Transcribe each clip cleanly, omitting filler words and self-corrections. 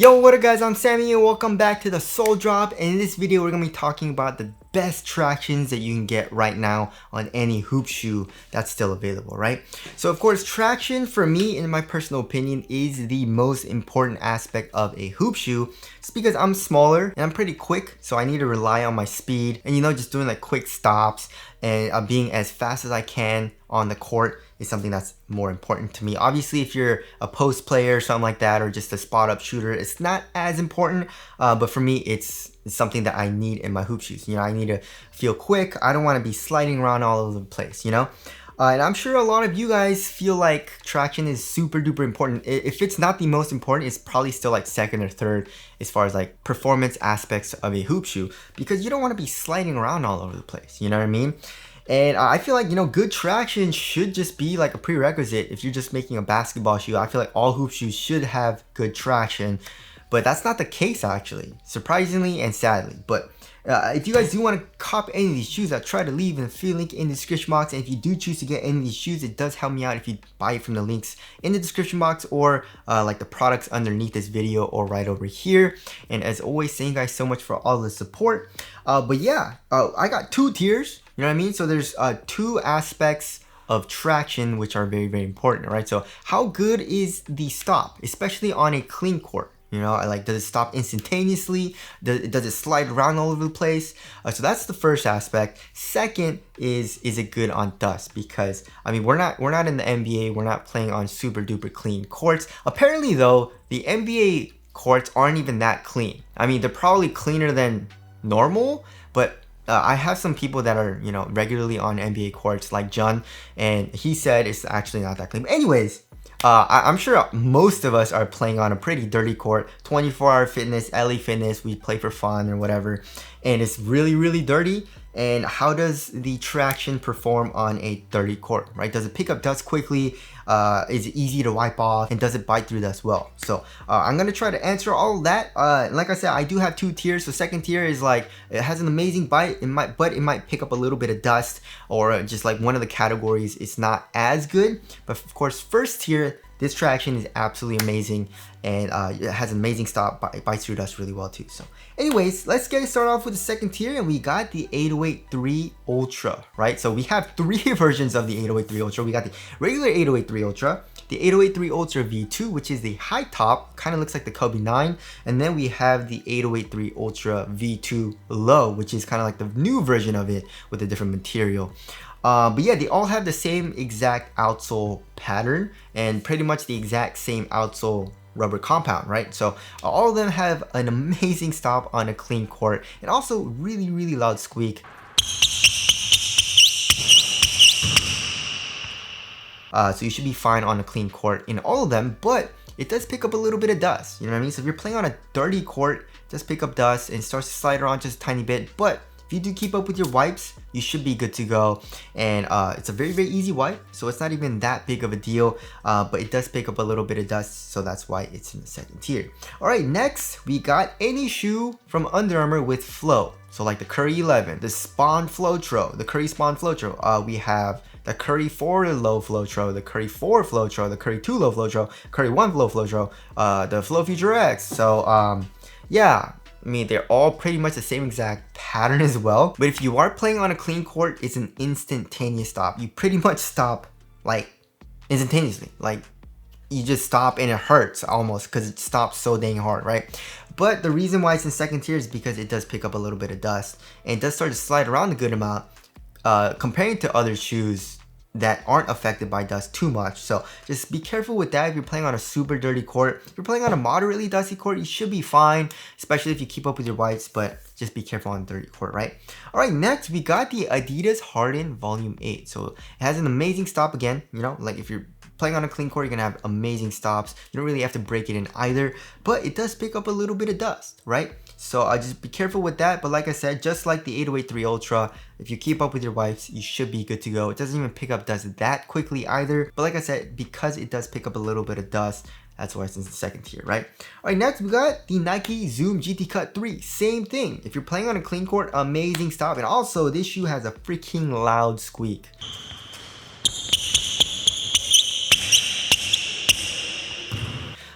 Yo, what up guys, I'm Sammy and welcome back to the Soul Drop, and in this video we're going to be talking about the best tractions that you can get right now on any hoop shoe that's still available, right? So of course, traction for me, in my personal opinion, is the most important aspect of a hoop shoe. It's because I'm smaller and I'm pretty quick, so I need to rely on my speed and just doing like quick stops and being as fast as I can on the court is something that's more important to me. Obviously, if you're a post player or something like that, or just a spot up shooter, it's not as important. But for me, it's something that I need in my hoop shoes. I need to feel quick. I don't want to be sliding around all over the place, And I'm sure a lot of you guys feel like traction is super duper important. If it's not the most important, it's probably still like second or third as far as like performance aspects of a hoop shoe, because you don't want to be sliding around all over the place. You know what I mean? And I feel like, good traction should just be like a prerequisite. If you're just making a basketball shoe, I feel like all hoop shoes should have good traction. But that's not the case, actually, surprisingly and sadly. But if you guys do want to cop any of these shoes, I'll try to leave a free link in the description box. And if you do choose to get any of these shoes, it does help me out if you buy it from the links in the description box, or like the products underneath this video or right over here. And as always, thank you guys so much for all the support. But yeah, I got two tiers. You know what I mean? So there's two aspects of traction which are very, very important, right? So how good is the stop, especially on a clean court? Like, does it stop instantaneously? Does it slide around all over the place? So that's the first aspect. Second is it good on dust? Because I mean, we're not in the NBA. We're not playing on super duper clean courts. Apparently though, the NBA courts aren't even that clean. I mean, they're probably cleaner than normal, but I have some people that are, regularly on NBA courts, like John, and he said it's actually not that clean. But anyways, I'm sure most of us are playing on a pretty dirty court. 24-hour fitness, LA Fitness, we play for fun or whatever, and it's really, really dirty. And how does the traction perform on a dirty court, right? Does it pick up dust quickly? Is it easy to wipe off? And does it bite through dust well? So I'm gonna try to answer all of that. Like I said, I do have two tiers. So second tier is like, it has an amazing bite, but it might pick up a little bit of dust, or just like one of the categories, it's not as good. But of course, first tier, this traction is absolutely amazing, and it has an amazing stop, bites through dust really well too. So anyways, let's get started off with the second tier, and we got the 808-3 Ultra, right? So we have three versions of the 808-3 Ultra. We got the regular 808-3 Ultra, the 808-3 Ultra V2, which is the high top, kind of looks like the Kobe 9, and then we have the 808-3 Ultra V2 Low, which is kind of like the new version of it with a different material. But yeah, they all have the same exact outsole pattern and pretty much the exact same outsole rubber compound, right? So all of them have an amazing stop on a clean court, and also really, really loud squeak. So you should be fine on a clean court in all of them, but it does pick up a little bit of dust. You know what I mean? So if you're playing on a dirty court, it does pick up dust and starts to slide around just a tiny bit, but if you do keep up with your wipes, you should be good to go. And it's a very, very easy wipe, so it's not even that big of a deal, but it does pick up a little bit of dust, so that's why it's in the second tier. All right, next we got any shoe from Under Armour with flow. So like the Curry 11, the Spawn Flowtro, the Curry Spawn Flowtro. We have the Curry 4 Low Flowtro, the Curry 4 Flowtro, the Curry 2 Low Flowtro, Curry 1 Low Flowtro, the Flow Future X. So yeah, I mean, they're all pretty much the same exact pattern as well. But if you are playing on a clean court, it's an instantaneous stop. You pretty much stop like instantaneously. Like, you just stop and it hurts almost because it stops so dang hard, right? But the reason why it's in second tier is because it does pick up a little bit of dust, and it does start to slide around a good amount, comparing to other shoes that aren't affected by dust too much. So just be careful with that if you're playing on a super dirty court. If you're playing on a moderately dusty court, you should be fine, especially if you keep up with your wipes, but just be careful on the dirty court, right? All right, next we got the Adidas Harden Volume 8. So it has an amazing stop again, like if you're playing on a clean court, you're gonna have amazing stops. You don't really have to break it in either, but it does pick up a little bit of dust, right? So just be careful with that. But like I said, just like the 808-3 Ultra, if you keep up with your wipes, you should be good to go. It doesn't even pick up dust that quickly either. But like I said, because it does pick up a little bit of dust, that's why it's in the second tier, right? All right, next we got the Nike Zoom GT Cut 3. Same thing. If you're playing on a clean court, amazing stop. And also, this shoe has a freaking loud squeak.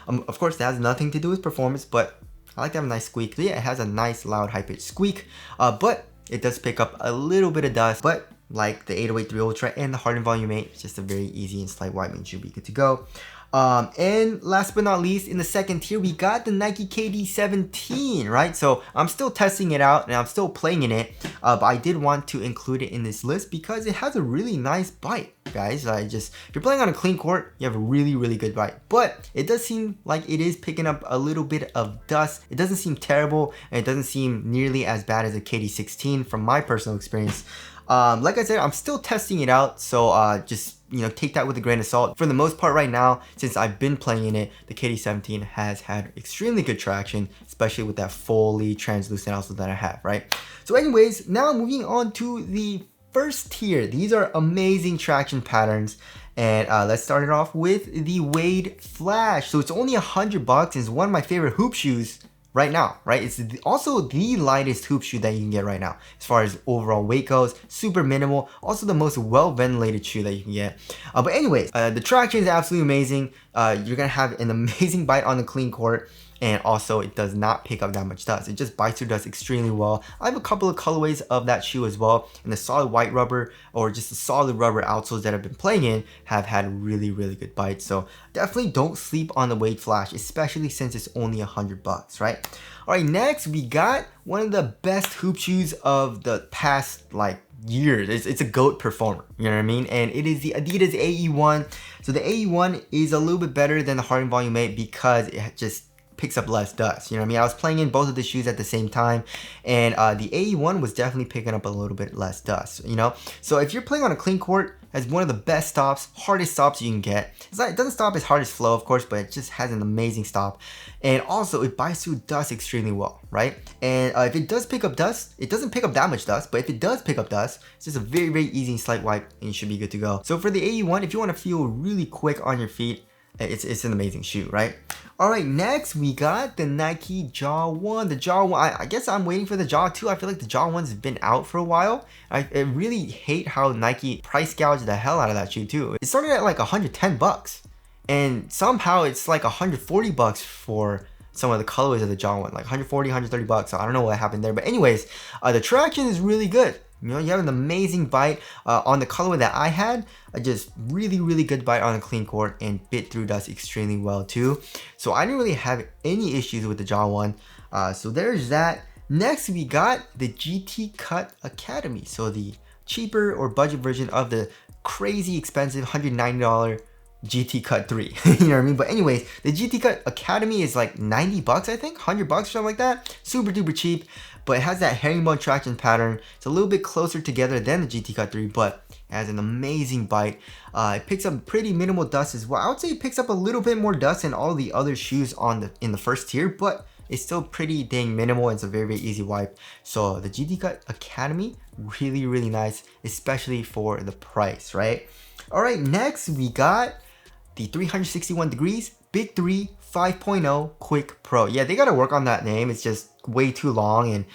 Of course, that has nothing to do with performance, but I like to have a nice squeak. Yeah, it has a nice loud high-pitched squeak, but it does pick up a little bit of dust. But like the 808 Ultra and the Harden Volume 8, it's just a very easy and slight wipe and should be good to go. And last but not least, in the second tier, we got the Nike KD17, right? So I'm still testing it out and I'm still playing in it, but I did want to include it in this list because it has a really nice bite, guys. If you're playing on a clean court, you have a really good bite, but it does seem like it is picking up a little bit of dust. It doesn't seem terrible, and it doesn't seem nearly as bad as a KD16 from my personal experience. Like I said, I'm still testing it out, so just take that with a grain of salt. For the most part right now, since I've been playing in it, the KD17 has had extremely good traction, especially with that fully translucent outsole that I have, right? So anyways, now moving on to the first tier. These are amazing traction patterns. And let's start it off with the Wade Flash. So it's only $100 and it's one of my favorite hoop shoes right now, right? It's also the lightest hoop shoe that you can get right now as far as overall weight goes. Super minimal, also the most well-ventilated shoe that you can get. But anyways, the traction is absolutely amazing. You're gonna have an amazing bite on the clean court, and also it does not pick up that much dust. It just bites through dust extremely well. I have a couple of colorways of that shoe as well, and the solid white rubber or just the solid rubber outsoles that I've been playing in have had really good bites. So definitely don't sleep on the Wade Flash, especially since it's only $100, right? All right, next we got one of the best hoop shoes of the past years. It's a GOAT performer, you know what I mean? And it is the Adidas AE1. So the AE1 is a little bit better than the Harden Volume 8 because it just picks up less dust, you know what I mean? I was playing in both of the shoes at the same time, and the AE1 was definitely picking up a little bit less dust, you know? So if you're playing on a clean court, it's one of the best stops, hardest stops you can get. It doesn't stop as hard as Flow, of course, but it just has an amazing stop. And also, it bites through dust extremely well, right? And if it does pick up dust, it doesn't pick up that much dust, but if it does pick up dust, it's just a very easy and slight wipe, and you should be good to go. So for the AE1, if you want to feel really quick on your feet, it's an amazing shoe, right? All right, next we got the Nike Jaw 1. The Jaw 1, I guess I'm waiting for the Jaw 2. I feel like the Jaw 1's been out for a while. I really hate how Nike price gouged the hell out of that shoe too. It started at like $110, and somehow it's like $140 for some of the colorways of the Jaw 1, like $140, $130. So I don't know what happened there, but anyways, the traction is really good. You know, you have an amazing bite on the colorway that I had. Just really good bite on a clean court and bit through dust extremely well too. So I didn't really have any issues with the Jaw 1. So there's that. Next we got the GT Cut Academy. So the cheaper or budget version of the crazy expensive $190 GT Cut 3. You know what I mean? But anyways, the GT Cut Academy is like $90, I think, $100 or something like that. Super duper cheap, but it has that herringbone traction pattern. It's a little bit closer together than the GT Cut 3, but it has an amazing bite. It picks up pretty minimal dust as well. I would say it picks up a little bit more dust than all the other shoes in the first tier, but it's still pretty dang minimal. It's a very easy wipe. So the GT Cut Academy, really nice, especially for the price, right? All right, next we got the 361 Degrees Big 3 5.0 Quick Pro. Yeah, they gotta work on that name. It's just way too long, and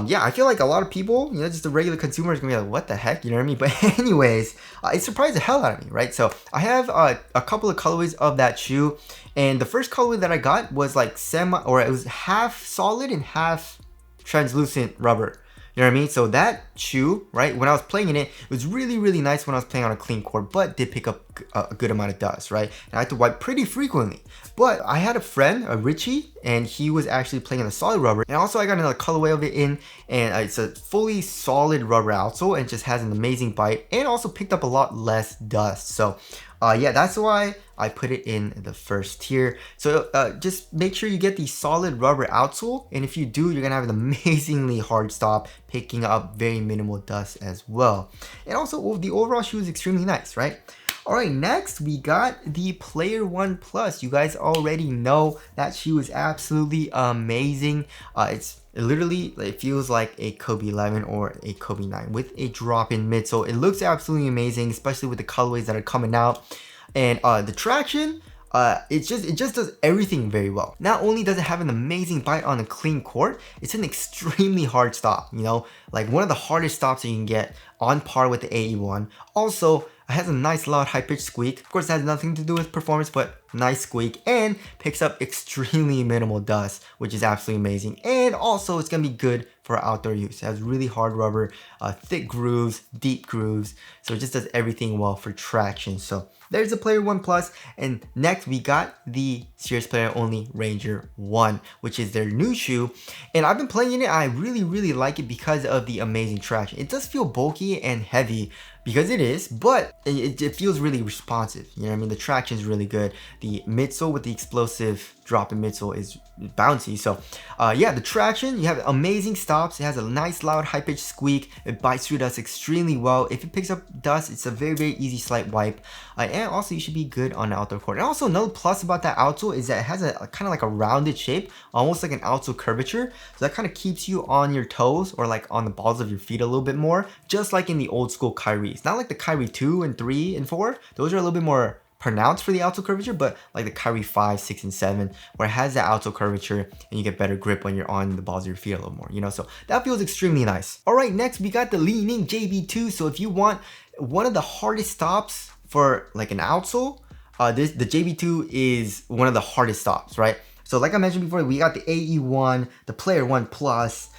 yeah, I feel like a lot of people, you know, just the regular consumer is gonna be like, what the heck, you know what I mean? But anyways, it surprised the hell out of me, right? So I have a couple of colorways of that shoe, and the first colorway that I got was like it was half solid and half translucent rubber. You know what I mean? So that shoe, right, when I was playing in it, it was really nice when I was playing on a clean court, but did pick up a good amount of dust, right? And I had to wipe pretty frequently. But I had a friend, Richie, and he was actually playing in a solid rubber. And also I got another colorway of it in, and it's a fully solid rubber outsole, and it just has an amazing bite, and also picked up a lot less dust. So yeah, that's why I put it in the first tier. So just make sure you get the solid rubber outsole, and if you do, you're gonna have an amazingly hard stop, picking up very minimal dust as well. And also the overall shoe is extremely nice, right? All right, next we got the Player One Plus. You guys already know that shoe is absolutely amazing. It feels like a Kobe 11 or a Kobe 9 with a drop-in midsole. It looks absolutely amazing, especially with the colorways that are coming out. And the traction, it just does everything very well. Not only does it have an amazing bite on a clean court, it's an extremely hard stop, you know, like one of the hardest stops that you can get on par with the AE1. Also, it has a nice loud high-pitched squeak. Of course, it has nothing to do with performance, but nice squeak, and picks up extremely minimal dust, which is absolutely amazing. And also, it's gonna be good for outdoor use. It has really hard rubber, thick grooves, deep grooves, so it just does everything well for traction. So there's the Player One Plus, and next we got the Serious Player Only Ranger 1, which is their new shoe. And I've been playing it. I really like it because of the amazing traction. It does feel bulky and heavy, because it is, but it feels really responsive. You know what I mean? The traction is really good. The midsole with the explosive drop in midsole is bouncy. So yeah, the traction, you have amazing stops. It has a nice loud high-pitched squeak. It bites through dust extremely well. If it picks up dust, it's a very easy slight wipe. And also you should be good on the outdoor court. And also another plus about that outsole is that it has a kind of like a rounded shape, almost like an outsole curvature. So that kind of keeps you on your toes or like on the balls of your feet a little bit more, just like in the old school Kyrie. It's not like the Kyrie 2 and 3 and 4. Those are a little bit more pronounced for the outsole curvature, but like the Kyrie 5, 6, and 7, where it has that outsole curvature and you get better grip when you're on the balls of your feet a little more, you know, so that feels extremely nice. All right, next we got the Li-Ning JB2. So if you want one of the hardest stops for like an outsole, the JB2 is one of the hardest stops, right? So like I mentioned before, we got the AE1, the Player One Plus,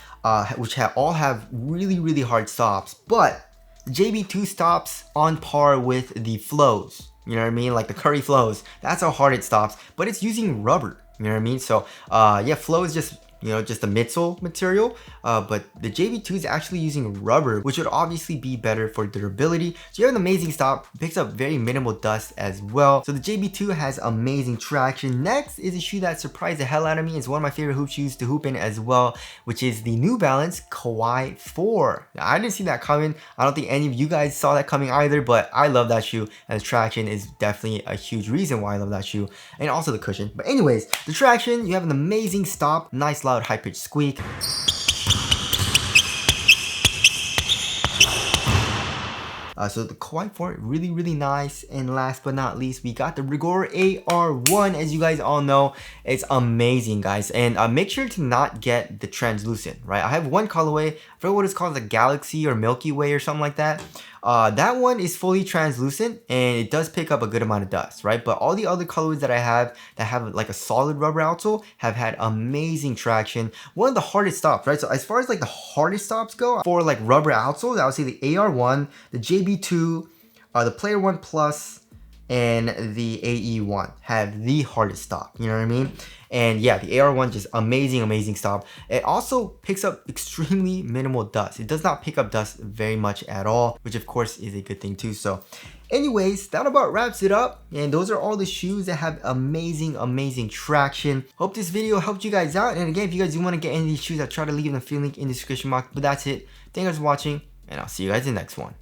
which all have really hard stops, but the JB2 stops on par with the flows. You know what I mean? Like the Curry flows. That's how hard it stops, but it's using rubber. You know what I mean? So yeah, flow is just, you know, just a midsole material, but the JB2 is actually using rubber, which would obviously be better for durability. So you have an amazing stop, picks up very minimal dust as well. So the JB2 has amazing traction. Next is a shoe that surprised the hell out of me. It's one of my favorite hoop shoes to hoop in as well, which is the New Balance Kawhi 4. Now, I didn't see that coming. I don't think any of you guys saw that coming either, but I love that shoe, and the traction is definitely a huge reason why I love that shoe, and also the cushion. But anyways, the traction, you have an amazing stop, nice loud high-pitched squeak. So the Kawhi 4, really nice. And last but not least, we got the Rigor AR1. As you guys all know, it's amazing, guys. And make sure to not get the translucent, right? I have one colorway, I forget what it's called, the Galaxy or Milky Way or something like that. That one is fully translucent and it does pick up a good amount of dust, right? But all the other colorways that I have that have like a solid rubber outsole have had amazing traction. One of the hardest stops, right? So as far as like the hardest stops go for like rubber outsoles, I would say the AR1, the JB2, the Player One Plus, and the AE1 have the hardest stop, you know what I mean? And yeah, the AR1 just amazing stop. It also picks up extremely minimal dust. It does not pick up dust very much at all, which of course is a good thing too. So anyways, that about wraps it up. And those are all the shoes that have amazing traction. Hope this video helped you guys out. And again, if you guys do want to get any of these shoes, I'll try to leave the link in the description box. But that's it. Thank you guys for watching, and I'll see you guys in the next one.